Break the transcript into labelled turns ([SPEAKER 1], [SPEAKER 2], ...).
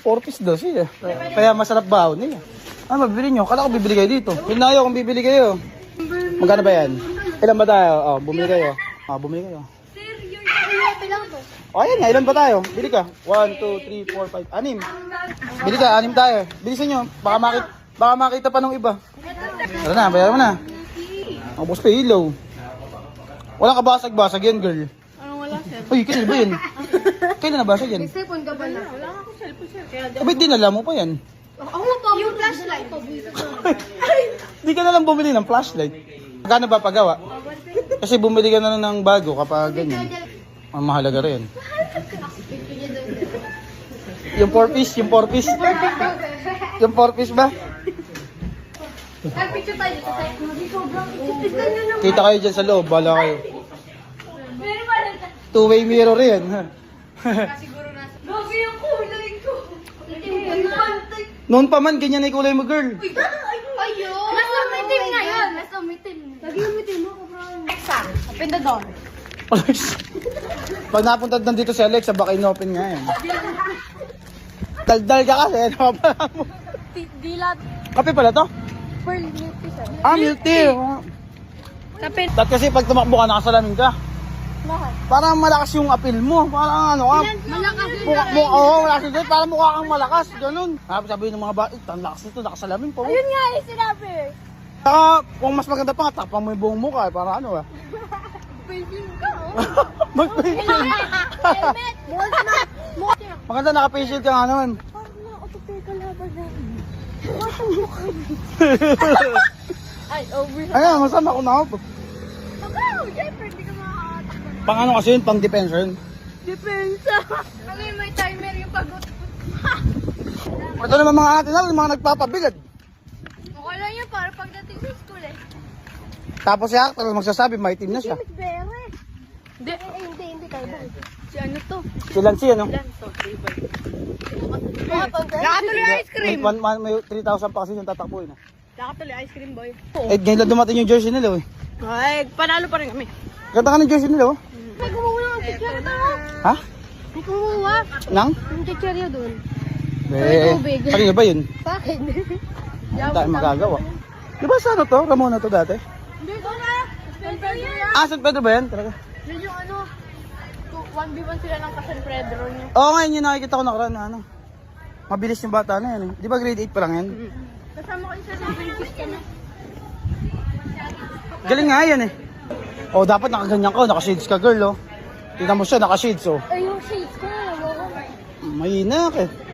[SPEAKER 1] 4-piece daw siya. Kaya masarap baon niya. Ano mabibili nyo? Kala ko bibili kayo dito. Hinayo kung bibili kayo. Magkano ba yan? Ilan ba tayo? Oh, bumili kayo. Bumili kayo.
[SPEAKER 2] Sir, yung kaya lang to.
[SPEAKER 1] Ayan nga, ilan ba tayo? Bili ka. 1, 2, 3, 4, 5, 6. Bili ka, 6 tayo. Bilisan nyo. Baka makita pa nung iba. Tara na, bayaran mo na. Ang boss pa ilaw. Walang kabasag-basag yan, girl.
[SPEAKER 2] Anong wala, sir?
[SPEAKER 1] Uy, kailan ba yan? Kailan nabasag yan?
[SPEAKER 2] Cellphone ka ba na? Wala nga akong cellphone, sir. Kaya
[SPEAKER 1] Abay, dinala mo pa yan.
[SPEAKER 2] ako pa. Yung flashlight.
[SPEAKER 1] Di ka na lang bumili ng flashlight. Magkano ba pagawa? Kasi bumili ka na ng bago kapag ganyan. Ang mahalaga rin. Yung 4-piece, yung 4-piece. Yung 4-piece ba?
[SPEAKER 2] Ay, picture tayo dito, sir. Sobrang tignan nyo naman.
[SPEAKER 1] Kita kayo dyan sa loob, bala kayo.
[SPEAKER 2] Meron ba lang?
[SPEAKER 1] Two-way mirror yan.
[SPEAKER 2] Siguro na. Grabe yung kulay ko.
[SPEAKER 1] Noon pa man, ganyan na yung kulay mo, girl.
[SPEAKER 2] Ayun! Nasa umitim ngayon. Nasa umitim. Lagi umitim mo ko, bro. Alexa, open the door.
[SPEAKER 1] Pag napunta nandito si Alexa, baka in-open nga yan. Daldal ka kasi, ano pa mo?
[SPEAKER 2] Dilat.
[SPEAKER 1] Kape pala to?
[SPEAKER 2] Pearl milk tea, sir.
[SPEAKER 1] Milk tea.
[SPEAKER 2] Kape.
[SPEAKER 1] Dahil kasi pag tumakbo ka, nakasalamin ka.
[SPEAKER 2] Lahat.
[SPEAKER 1] Parang malakas yung appeal mo. Parang ano ka.
[SPEAKER 2] Malakas
[SPEAKER 1] Malakas yun. Parang mukha kang malakas. Ganun. Sabi ng mga bata, ang lakas nito, nakasalamin po.
[SPEAKER 2] Ayun nga eh, sinabi.
[SPEAKER 1] Kung mas maganda pa nga, takpan mo yung buong mukha. Para ano ah.
[SPEAKER 2] Pagpilin ka, oh.
[SPEAKER 1] Mag-facial.
[SPEAKER 2] Helmet.
[SPEAKER 1] Maganda naka-facial ka nga naman.
[SPEAKER 2] Parang na-autopay ka laban namin. Batang mukha mo. Ay, over.
[SPEAKER 1] Ano, masama ko na ako.
[SPEAKER 2] Ako, Jeffrey, hindi ka makakatakbo.
[SPEAKER 1] Pang ano kasi yun, pang depensa yun.
[SPEAKER 2] Depensa. Ano yung may timer yung pag-ut?
[SPEAKER 1] Ito naman mga atin na, mga nagpapabilad.
[SPEAKER 2] Okay lang yun para pagdating sa school eh.
[SPEAKER 1] Tapos siya, talagang magsasabi, may team na siya.
[SPEAKER 2] Miss Bere. Hindi kayo ba? Si ano to?
[SPEAKER 1] Si Lancy, ano?
[SPEAKER 2] Nakatuloy ice cream.
[SPEAKER 1] May 3,000 pa kasi yung tatakbuhin.
[SPEAKER 2] Nakatuloy ice cream, boy.
[SPEAKER 1] Eh, ngayon lang dumating yung jersey nila, eh.
[SPEAKER 2] Ay, panalo pa rin kami.
[SPEAKER 1] Ganda ka ng jersey nila, oh.
[SPEAKER 2] May kumuha ng teacher ito.
[SPEAKER 1] Ha?
[SPEAKER 2] May kumuha.
[SPEAKER 1] Nang?
[SPEAKER 2] Yung teacher yun doon.
[SPEAKER 1] Eh, kanina ba yun?
[SPEAKER 2] Bakit?
[SPEAKER 1] Hindi tayo magagawa. Di ba sa ano to? Ramona to dati?
[SPEAKER 2] Hindi ko na. San Pedro yan.
[SPEAKER 1] San Pedro ba yan? Talaga?
[SPEAKER 2] Yun yung ano. 1v1 sila ng San Pedro niya.
[SPEAKER 1] Oo, ngayon yung nakikita ko nakaraan na ano. Mabilis yung bata na yan, eh. Di ba grade 8 pa lang yan?
[SPEAKER 2] Kasama ko yung sa 7 ka na.
[SPEAKER 1] Galing nga yan, eh. Oh, dapat nakaganyan ka, naka-shades ka, girl, oh. Tingnan mo siya, naka-shades, oh.
[SPEAKER 2] Ay, yung shades ko na.
[SPEAKER 1] Mahina, eh.